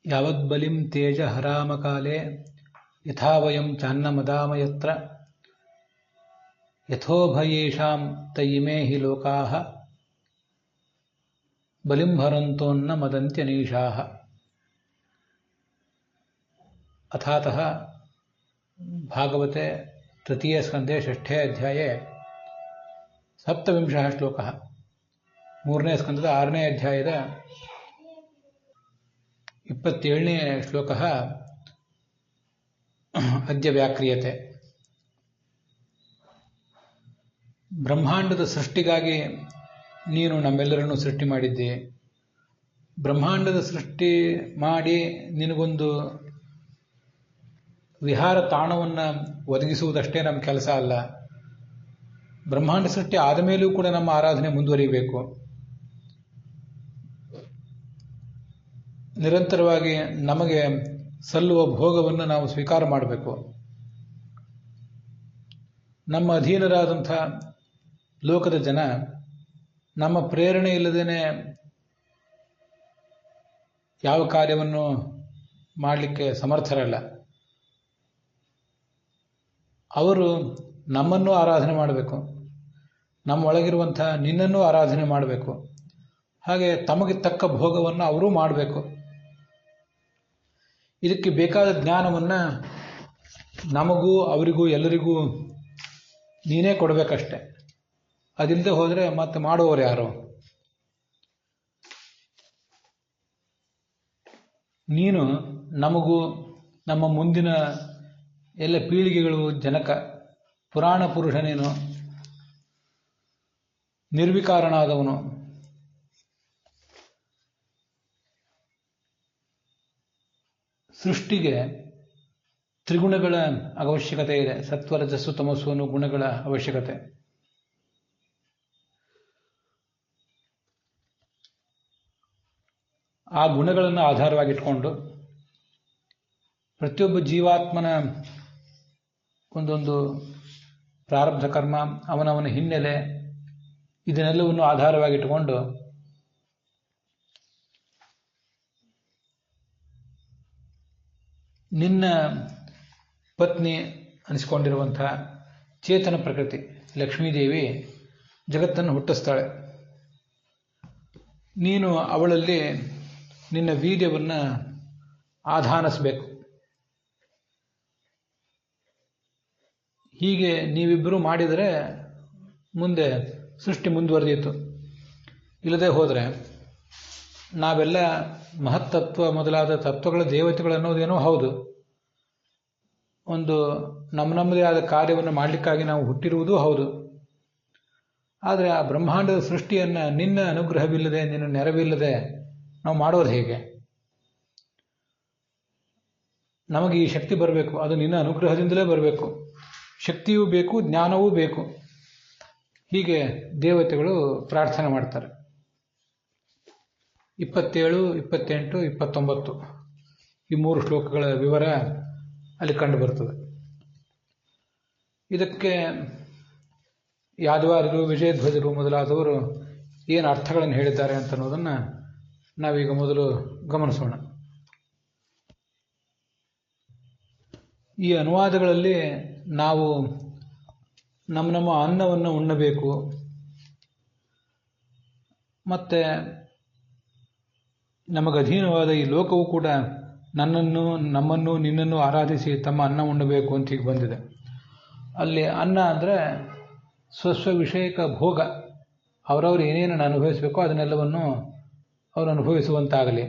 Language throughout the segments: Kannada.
ಯಾವದ್ಬಲಿಂ ತೇಜ ಹರಾಮಕಾಲೇ ಯಥಾ ವಯಂ ಚಾನ್ನಮದಾಮ ಯತ್ರ ಯಥೋಭಯೇಷಾಂ ತಯಿಮೇ ಹಿ ಲೋಕಾಃ ಬಲಿಂ ಹರಂತೋನ್ನ ಮದಂತ್ಯನೀಶಾಃ. ಅಥಾತಃ ಭಾಗವತೆ ತೃತೀಯ ಸ್ಕಂಧೆ ಷಷ್ಠೇ ಅಧ್ಯಾಯೇ ಸಪ್ತವಿಂಶಃ ಶ್ಲೋಕಃ. ಮೂರನೇ ಸ್ಕಂಧದ 6ನೇ ಅಧ್ಯಾಯದ 27ನೇ ಶ್ಲೋಕಃ ಅದ್ಯ ವ್ಯಾಕ್ರಿಯತೆ. ಬ್ರಹ್ಮಾಂಡದ ಸೃಷ್ಟಿಗಾಗಿ ನೀನು ನಮ್ಮೆಲ್ಲರನ್ನು ಸೃಷ್ಟಿ ಮಾಡಿದ್ದಿ. ಬ್ರಹ್ಮಾಂಡದ ಸೃಷ್ಟಿ ಮಾಡಿ ನಿನಗೊಂದು ವಿಹಾರ ತಾಣವನ್ನು ಒದಗಿಸುವುದಷ್ಟೇ ನಮ್ಮ ಕೆಲಸ ಅಲ್ಲ. ಬ್ರಹ್ಮಾಂಡ ಸೃಷ್ಟಿ ಆದ ಮೇಲೂ ಕೂಡ ನಮ್ಮ ಆರಾಧನೆ ಮುಂದುವರಿಬೇಕು. ನಿರಂತರವಾಗಿ ನಮಗೆ ಸಲ್ಲುವ ಭೋಗವನ್ನು ನಾವು ಸ್ವೀಕಾರ ಮಾಡಬೇಕು. ನಮ್ಮ ಅಧೀನರಾದಂಥ ಲೋಕದ ಜನ ನಮ್ಮ ಪ್ರೇರಣೆ ಇಲ್ಲದೇನೆ ಯಾವ ಕಾರ್ಯವನ್ನು ಮಾಡಲಿಕ್ಕೆ ಸಮರ್ಥರಲ್ಲ. ಅವರು ನಮ್ಮನ್ನು ಆರಾಧನೆ ಮಾಡಬೇಕು, ನಮ್ಮೊಳಗಿರುವಂಥ ನಿನ್ನನ್ನು ಆರಾಧನೆ ಮಾಡಬೇಕು. ಹಾಗೆ ತಮಗೆ ತಕ್ಕ ಭೋಗವನ್ನು ಅವರೂ ಮಾಡಬೇಕು. ಇದಕ್ಕೆ ಬೇಕಾದ ಜ್ಞಾನವನ್ನು ನಮಗೂ ಅವರಿಗೂ ಎಲ್ಲರಿಗೂ ನೀನೇ ಕೊಡಬೇಕಷ್ಟೆ. ಅದಿಲ್ಲದೆ ಹೋದರೆ ಮತ್ತೆ ಮಾಡುವವರು ಯಾರು? ನೀನು ನಮಗೂ ನಮ್ಮ ಮುಂದಿನ ಎಲ್ಲ ಪೀಳಿಗೆಗಳು ಜನಕ, ಪುರಾಣ ಪುರುಷನೇನು, ನಿರ್ವಿಕಾರನಾದವನು. ಸೃಷ್ಟಿಗೆ ತ್ರಿಗುಣಗಳ ಅವಶ್ಯಕತೆ ಇದೆ. ಸತ್ವ ರಜಸ್ಸು ತಮಸ್ಸು ಅನ್ನೋ ಗುಣಗಳ ಅವಶ್ಯಕತೆ. ಆ ಗುಣಗಳನ್ನು ಆಧಾರವಾಗಿಟ್ಕೊಂಡು ಪ್ರತಿಯೊಬ್ಬ ಜೀವಾತ್ಮನ ಒಂದೊಂದು ಪ್ರಾರಬ್ಧ ಕರ್ಮ, ಅವನವನ ಹಿನ್ನೆಲೆ, ಇದನ್ನೆಲ್ಲವನ್ನು ಆಧಾರವಾಗಿಟ್ಟುಕೊಂಡು ನಿನ್ನ ಪತ್ನಿ ಅನಿಸ್ಕೊಂಡಿರುವಂಥ ಚೇತನ ಪ್ರಕೃತಿ ಲಕ್ಷ್ಮೀದೇವಿ ಜಗತ್ತನ್ನು ಹುಟ್ಟಿಸ್ತಾಳೆ. ನೀನು ಅವಳಲ್ಲಿ ನಿನ್ನ ವೀರ್ಯವನ್ನು ಆಧಾನಿಸಬೇಕು. ಹೀಗೆ ನೀವಿಬ್ಬರೂ ಮಾಡಿದರೆ ಮುಂದೆ ಸೃಷ್ಟಿ ಮುಂದುವರೆದಿತ್ತು. ಇಲ್ಲದೆ ಹೋದರೆ ನಾವೆಲ್ಲ ಮಹತ್ತತ್ವ ಮೊದಲಾದ ತತ್ವಗಳ ದೇವತೆಗಳು ಅನ್ನೋದೇನೋ ಹೌದು. ಒಂದು ನಮ್ಮದೇ ಆದ ಕಾರ್ಯವನ್ನು ಮಾಡಲಿಕ್ಕಾಗಿ ನಾವು ಹುಟ್ಟಿರುವುದೂ ಹೌದು. ಆದರೆ ಆ ಬ್ರಹ್ಮಾಂಡದ ಸೃಷ್ಟಿಯನ್ನು ನಿನ್ನ ಅನುಗ್ರಹವಿಲ್ಲದೆ, ನಿನ್ನ ನೆರವಿಲ್ಲದೆ ನಾವು ಮಾಡೋದು ಹೇಗೆ? ನಮಗೆ ಈ ಶಕ್ತಿ ಬರಬೇಕು, ಅದು ನಿನ್ನ ಅನುಗ್ರಹದಿಂದಲೇ ಬರಬೇಕು. ಶಕ್ತಿಯೂ ಬೇಕು, ಜ್ಞಾನವೂ ಬೇಕು. ಹೀಗೆ ದೇವತೆಗಳು ಪ್ರಾರ್ಥನೆ ಮಾಡ್ತಾರೆ. 27, 28, 29 ಈ 3 ಶ್ಲೋಕಗಳ ವಿವರ ಅಲ್ಲಿ ಕಂಡು ಬರ್ತದೆ. ಇದಕ್ಕೆ ಯಾದವಾರರು, ವಿಜಯಧ್ವಜರು ಮೊದಲಾದವರು ಏನು ಅರ್ಥಗಳನ್ನು ಹೇಳಿದ್ದಾರೆ ಅಂತ ಅನ್ನೋದನ್ನು ನಾವೀಗ ಮೊದಲು ಗಮನಿಸೋಣ. ಈ ಅನುವಾದಗಳಲ್ಲಿ ನಾವು ನಮ್ಮ ಅನ್ನವನ್ನು ಉಣ್ಣಬೇಕು, ಮತ್ತು ನಮಗಧೀನವಾದ ಈ ಲೋಕವು ಕೂಡ ನಮ್ಮನ್ನು ನಿನ್ನನ್ನು ಆರಾಧಿಸಿ ತಮ್ಮ ಅನ್ನ ಉಣ್ಣಬೇಕು ಅಂತ ಹೀಗೆ ಬಂದಿದೆ. ಅಲ್ಲಿ ಅನ್ನ ಅಂದರೆ ಸ್ವಸ್ವ ವಿಷಯಕ ಭೋಗ. ಅವರವರು ಏನೇನನ್ನು ಅನುಭವಿಸಬೇಕೋ ಅದನ್ನೆಲ್ಲವನ್ನು ಅವರು ಅನುಭವಿಸುವಂತಾಗಲಿ.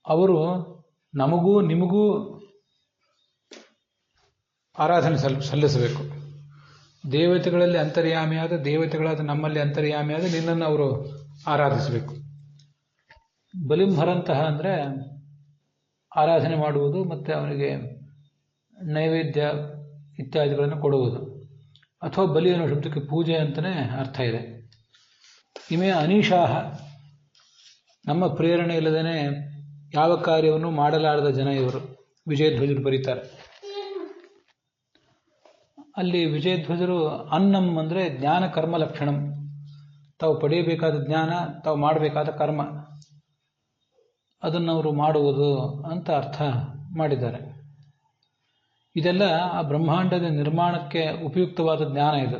ಅವರು ನಮಗೂ ನಿಮಗೂ ಆರಾಧನೆ ಸಲ್ಲಿಸಬೇಕು. ದೇವತೆಗಳಲ್ಲಿ ಅಂತರ್ಯಾಮಿಯಾದ, ದೇವತೆಗಳಾದ ನಮ್ಮಲ್ಲಿ ಅಂತರ್ಯಾಮಿಯಾದ ನಿನ್ನನ್ನು ಅವರು ಆರಾಧಿಸಬೇಕು. ಬಲಿಂಹರಂತಹ ಅಂದರೆ ಆರಾಧನೆ ಮಾಡುವುದು ಮತ್ತು ಅವನಿಗೆ ನೈವೇದ್ಯ ಇತ್ಯಾದಿಗಳನ್ನು ಕೊಡುವುದು. ಅಥವಾ ಬಲಿ ಅನ್ನೋ ಶಬ್ದಕ್ಕೆ ಪೂಜೆ ಅಂತಲೇ ಅರ್ಥ ಇದೆ. ಇಮೇ ಅನೀಶಾಹ, ನಮ್ಮ ಪ್ರೇರಣೆ ಇಲ್ಲದೇ ಯಾವ ಕಾರ್ಯವನ್ನು ಮಾಡಲಾರದ ಜನ ಇವರು. ವಿಜಯಧ್ವಜರು ಬರೀತಾರೆ. ಅಲ್ಲಿ ವಿಜಯಧ್ವಜರು ಅನ್ನಂ ಅಂದರೆ ಜ್ಞಾನ ಕರ್ಮ ಲಕ್ಷಣಂ. ತಾವು ಪಡೆಯಬೇಕಾದ ಜ್ಞಾನ, ತಾವು ಮಾಡಬೇಕಾದ ಕರ್ಮ, ಅದನ್ನವರು ಮಾಡುವುದು ಅಂತ ಅರ್ಥ ಮಾಡಿದ್ದಾರೆ. ಇದೆಲ್ಲ ಆ ಬ್ರಹ್ಮಾಂಡದ ನಿರ್ಮಾಣಕ್ಕೆ ಉಪಯುಕ್ತವಾದ ಜ್ಞಾನ ಇದು.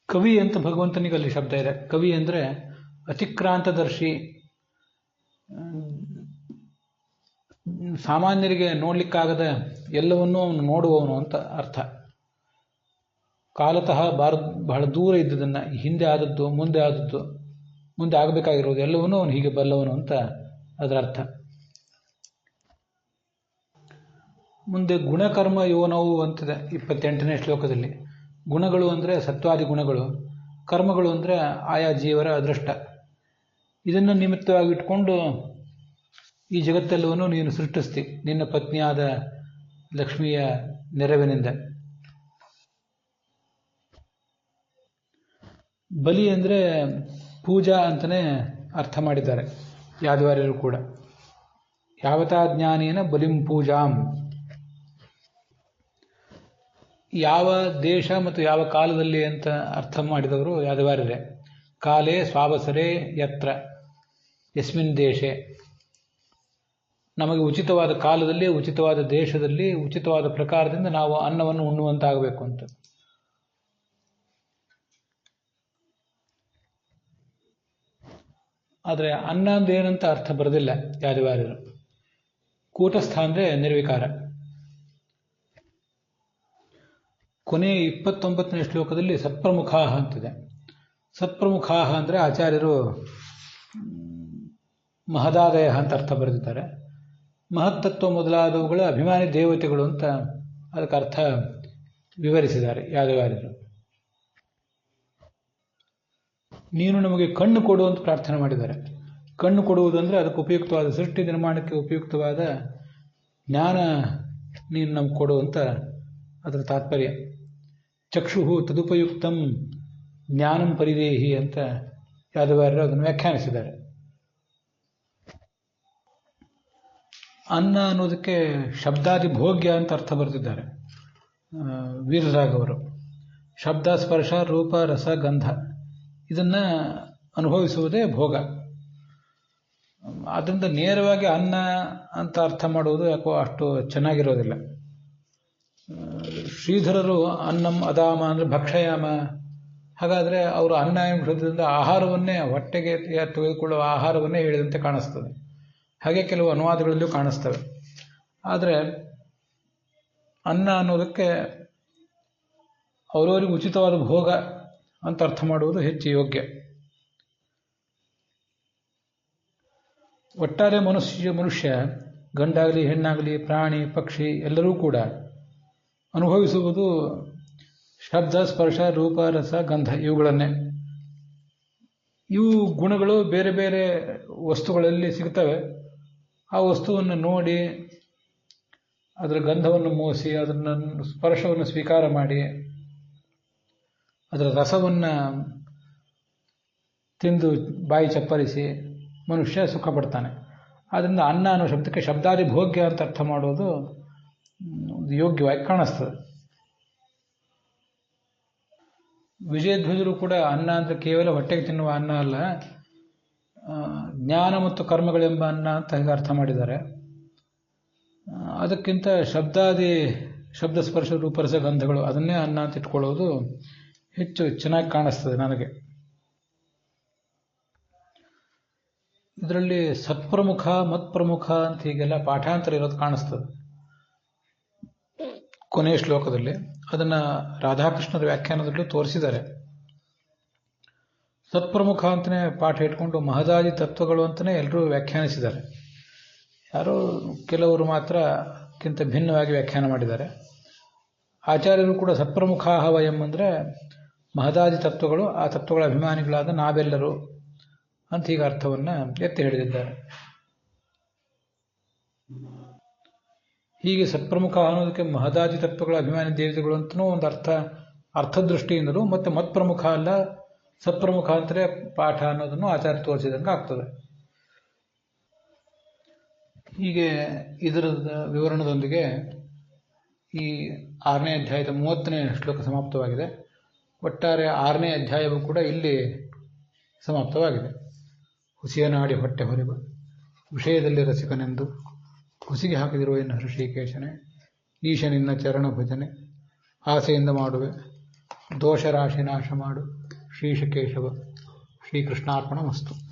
ಕವಿ ಅಂತ ಭಗವಂತನಿಗೆ ಅಲ್ಲಿ ಶಬ್ದ ಇದೆ. ಕವಿ ಅಂದರೆ ಅತಿಕ್ರಾಂತದರ್ಶಿ, ಸಾಮಾನ್ಯರಿಗೆ ನೋಡ್ಲಿಕ್ಕಾಗದ ಎಲ್ಲವನ್ನೂ ಅವನು ನೋಡುವವನು ಅಂತ ಅರ್ಥ. ಕಾಲತಃ ಬಹಳ ದೂರ ಇದ್ದುದನ್ನು, ಹಿಂದೆ ಆದದ್ದು, ಮುಂದೆ ಆಗಬೇಕಾಗಿರೋದು ಎಲ್ಲವನ್ನೂ ಅವನು ಹೀಗೆ ಬಲ್ಲವನು ಅಂತ ಅದರ ಅರ್ಥ. ಮುಂದೆ ಗುಣಕರ್ಮ ಯೋನವು ಅಂತಿದೆ 28ನೇ ಶ್ಲೋಕದಲ್ಲಿ. ಗುಣಗಳು ಅಂದರೆ ಸತ್ವಾದಿ ಗುಣಗಳು, ಕರ್ಮಗಳು ಅಂದರೆ ಆಯಾ ಜೀವರ ಅದೃಷ್ಟ. ಇದನ್ನು ನಿಮಿತ್ತವಾಗಿ ಇಟ್ಕೊಂಡು ಈ ಜಗತ್ತೆಲ್ಲವನ್ನು ನೀನು ಸೃಷ್ಟಿಸ್ತಿ ನಿನ್ನ ಪತ್ನಿಯಾದ ಲಕ್ಷ್ಮಿಯ ನೆರವಿನಿಂದ. ಬಲಿ ಅಂದರೆ ಪೂಜಾ ಅಂತಲೇ ಅರ್ಥ ಮಾಡಿದ್ದಾರೆ ಯಾದವಾರ್ಯರು ಕೂಡ. ಯಾವತಾ ಜ್ಞಾನೇನ ಬಲಿಂ ಪೂಜಾಂ. ಯಾವ ದೇಶ ಮತ್ತು ಯಾವ ಕಾಲದಲ್ಲಿ ಅಂತ ಅರ್ಥ ಮಾಡಿದವರು ಯಾದವಾರ್ಯರೇ. ಕಾಲೇ ಸ್ವಾವಸರೇ ಯತ್ರ ಯಸ್ಮಿನ್ ದೇಶೆ. ನಮಗೆ ಉಚಿತವಾದ ಕಾಲದಲ್ಲಿ, ಉಚಿತವಾದ ದೇಶದಲ್ಲಿ, ಉಚಿತವಾದ ಪ್ರಕಾರದಿಂದ ನಾವು ಅನ್ನವನ್ನು ಉಣ್ಣುವಂತಾಗಬೇಕು ಅಂತ. ಆದರೆ ಅನ್ನ ಅಂದ್ರೆ ಏನಂತ ಅರ್ಥ ಬರೋದಿಲ್ಲ ಯಾದವಾರ್ಯರು. ಕೂಟಸ್ಥ ಅಂದರೆ ನಿರ್ವಿಕಾರ. ಕೊನೆ 29ನೇ ಶ್ಲೋಕದಲ್ಲಿ ಸತ್ಪ್ರಮುಖಾಹ ಅಂತಿದೆ. ಸತ್ಪ್ರಮುಖಾಹ ಅಂದರೆ ಆಚಾರ್ಯರು ಮಹದಾದಯ ಅಂತ ಅರ್ಥ ಬರೆದಿದ್ದಾರೆ. ಮಹತ್ತತ್ವ ಮೊದಲಾದವುಗಳ ಅಭಿಮಾನಿ ದೇವತೆಗಳು ಅಂತ ಅದಕ್ಕೆ ಅರ್ಥ ವಿವರಿಸಿದ್ದಾರೆ ಯಾದವಾರ್ಯರು. ನೀನು ನಮಗೆ ಕಣ್ಣು ಕೊಡು ಅಂತ ಪ್ರಾರ್ಥನೆ ಮಾಡಿದ್ದಾರೆ. ಕಣ್ಣು ಕೊಡುವುದಂದರೆ ಅದಕ್ಕೆ ಉಪಯುಕ್ತವಾದ, ಸೃಷ್ಟಿ ನಿರ್ಮಾಣಕ್ಕೆ ಉಪಯುಕ್ತವಾದ ಜ್ಞಾನ ನೀನು ನಮ್ಗೆ ಕೊಡು ಅಂತ ಅದರ ತಾತ್ಪರ್ಯ. ಚಕ್ಷುಹು ತದುಪಯುಕ್ತಂ ಜ್ಞಾನಂ ಪರಿದೇಹಿ ಅಂತ ಯಾದವಾರ್ಯರು ಅದನ್ನು ವ್ಯಾಖ್ಯಾನಿಸಿದ್ದಾರೆ. ಅನ್ನ ಅನ್ನೋದಕ್ಕೆ ಶಬ್ದಾದಿ ಭೋಗ್ಯ ಅಂತ ಅರ್ಥ ಬರೆದಿದ್ದಾರೆ ವೀರರಾಘವರು. ಶಬ್ದ, ಸ್ಪರ್ಶ, ರೂಪ, ರಸ, ಗಂಧ ಇದನ್ನು ಅನುಭವಿಸುವುದೇ ಭೋಗ. ಅದರಿಂದ ನೇರವಾಗಿ ಅನ್ನ ಅಂತ ಅರ್ಥ ಮಾಡುವುದು ಯಾಕೋ ಅಷ್ಟು ಚೆನ್ನಾಗಿರೋದಿಲ್ಲ. ಶ್ರೀಧರರು ಅನ್ನಂ ಅದಾಮ ಅಂದರೆ ಭಕ್ಷಯಾಮ. ಹಾಗಾದರೆ ಅವರು ಅನ್ನ ಎಂಬುದರಿಂದ ಆಹಾರವನ್ನೇ, ಹೊಟ್ಟೆಗೆ ತೆಗೆದುಕೊಳ್ಳುವ ಆಹಾರವನ್ನೇ ಹೇಳಿದಂತೆ ಕಾಣಿಸ್ತದೆ. ಹಾಗೆ ಕೆಲವು ಅನುವಾದಗಳಲ್ಲೂ ಕಾಣಿಸ್ತವೆ. ಆದರೆ ಅನ್ನ ಅನ್ನೋದಕ್ಕೆ ಅವರವರಿಗೆ ಉಚಿತವಾದ ಭೋಗ ಅಂತ ಅರ್ಥ ಮಾಡುವುದು ಹೆಚ್ಚು ಯೋಗ್ಯ. ಒಟ್ಟಾರೆ ಮನುಷ್ಯ ಗಂಡಾಗಲಿ ಹೆಣ್ಣಾಗಲಿ, ಪ್ರಾಣಿ ಪಕ್ಷಿ ಎಲ್ಲರೂ ಕೂಡ ಅನುಭವಿಸುವುದು ಶಬ್ದ, ಸ್ಪರ್ಶ, ರೂಪ, ರಸ, ಗಂಧ ಇವುಗಳನ್ನೇ. ಇವು ಗುಣಗಳು ಬೇರೆ ಬೇರೆ ವಸ್ತುಗಳಲ್ಲಿ ಸಿಗ್ತವೆ. ಆ ವಸ್ತುವನ್ನು ನೋಡಿ, ಅದರ ಗಂಧವನ್ನು ಮೋಸಿ, ಅದನ್ನು ಸ್ಪರ್ಶವನ್ನು ಸ್ವೀಕಾರ ಮಾಡಿ, ಅದರ ರಸವನ್ನು ತಿಂದು ಬಾಯಿ ಚಪ್ಪರಿಸಿ ಮನುಷ್ಯ ಸುಖ ಪಡ್ತಾನೆ. ಆದ್ದರಿಂದ ಅನ್ನ ಅನ್ನೋ ಶಬ್ದಕ್ಕೆ ಶಬ್ದಾದಿ ಭೋಗ್ಯ ಅಂತ ಅರ್ಥ ಮಾಡೋದು ಯೋಗ್ಯವಾಗಿ ಕಾಣಿಸ್ತದೆ. ವಿಜಯಧ್ವಜರು ಕೂಡ ಅನ್ನ ಅಂದರೆ ಕೇವಲ ಹೊಟ್ಟೆಗೆ ತಿನ್ನುವ ಅನ್ನ ಅಲ್ಲ, ಜ್ಞಾನ ಮತ್ತು ಕರ್ಮಗಳೆಂಬ ಅನ್ನ ಅಂತ ಹೇಗೆ ಅರ್ಥ ಮಾಡಿದ್ದಾರೆ. ಅದಕ್ಕಿಂತ ಶಬ್ದ ಸ್ಪರ್ಶ ರೂಪರಸ ಗಂಧಗಳು ಅದನ್ನೇ ಅನ್ನ ಅಂತ ಇಟ್ಕೊಳ್ಳೋದು ಹೆಚ್ಚು ಚೆನ್ನಾಗಿ ಕಾಣಿಸ್ತದೆ ನನಗೆ. ಇದರಲ್ಲಿ ಸತ್ಪ್ರಮುಖ, ಮತ್ಪ್ರಮುಖ ಅಂತ ಹೀಗೆಲ್ಲ ಪಾಠಾಂತರ ಇರೋದು ಕಾಣಿಸ್ತದೆ ಕೊನೆಯ ಶ್ಲೋಕದಲ್ಲಿ. ಅದನ್ನು ರಾಧಾಕೃಷ್ಣರ ವ್ಯಾಖ್ಯಾನದಲ್ಲೂ ತೋರಿಸಿದ್ದಾರೆ. ಸತ್ಪ್ರಮುಖ ಅಂತಲೇ ಪಾಠ ಇಟ್ಕೊಂಡು ಮಹದಾದಿ ತತ್ವಗಳು ಅಂತಲೇ ಎಲ್ಲರೂ ವ್ಯಾಖ್ಯಾನಿಸಿದ್ದಾರೆ. ಯಾರೋ ಕೆಲವರು ಮಾತ್ರ ಕಿಂತ ಭಿನ್ನವಾಗಿ ವ್ಯಾಖ್ಯಾನ ಮಾಡಿದ್ದಾರೆ. ಆಚಾರ್ಯರು ಕೂಡ ಸತ್ಪ್ರಮುಖಾಹ ವಯಂ ಅಂದರೆ ಮಹದಾದಿ ತತ್ವಗಳು, ಆ ತತ್ವಗಳ ಅಭಿಮಾನಿಗಳಾದ ನಾವೆಲ್ಲರೂ ಅಂತ ಹೀಗೆ ಅರ್ಥವನ್ನು ಎತ್ತಿ ಹಿಡಿದಿದ್ದಾರೆ. ಹೀಗೆ ಸತ್ಪ್ರಮುಖ ಅನ್ನೋದಕ್ಕೆ ಮಹದಾದಿ ತತ್ವಗಳ ಅಭಿಮಾನಿ ದೇವತೆಗಳು ಅಂತಲೂ ಒಂದು ಅರ್ಥದೃಷ್ಟಿಯಿಂದಲೂ, ಮತ್ತು ಮತ್ಪ್ರಮುಖ ಅಲ್ಲ ಸತ್ಪ್ರಮುಖ ಅಂತಲೇ ಪಾಠ ಅನ್ನೋದನ್ನು ಆಚಾರ್ಯ ತೋರಿಸಿದಂಗೆ ಆಗ್ತದೆ. ಹೀಗೆ ಇದರ ವಿವರಣದೊಂದಿಗೆ ಈ 6ನೇ ಅಧ್ಯಾಯದ 30ನೇ ಶ್ಲೋಕ ಸಮಾಪ್ತವಾಗಿದೆ. ಒಟ್ಟಾರೆ 6ನೇ ಅಧ್ಯಾಯವು ಕೂಡ ಇಲ್ಲಿ ಸಮಾಪ್ತವಾಗಿದೆ. ಹುಸಿಯ ನಾಡಿ ಹೊಟ್ಟೆ ಹೊರೆವ ವಿಷಯದಲ್ಲಿ ರಸಿಕನೆಂದು ಹುಸಿಗೆ ಹಾಕಿದಿರುವ ಎನ್ನ ಹೃಷಿಕೇಶನೇ, ಈಶ ನಿನ್ನ ಚರಣ ಭಜನೆ ಆಸೆಯಿಂದ ಮಾಡುವೆ, ದೋಷರಾಶಿ ನಾಶ ಮಾಡು ಶ್ರೀಶಕೇಶವ. ಶ್ರೀಕೃಷ್ಣಾರ್ಪಣ ಮಸ್ತು.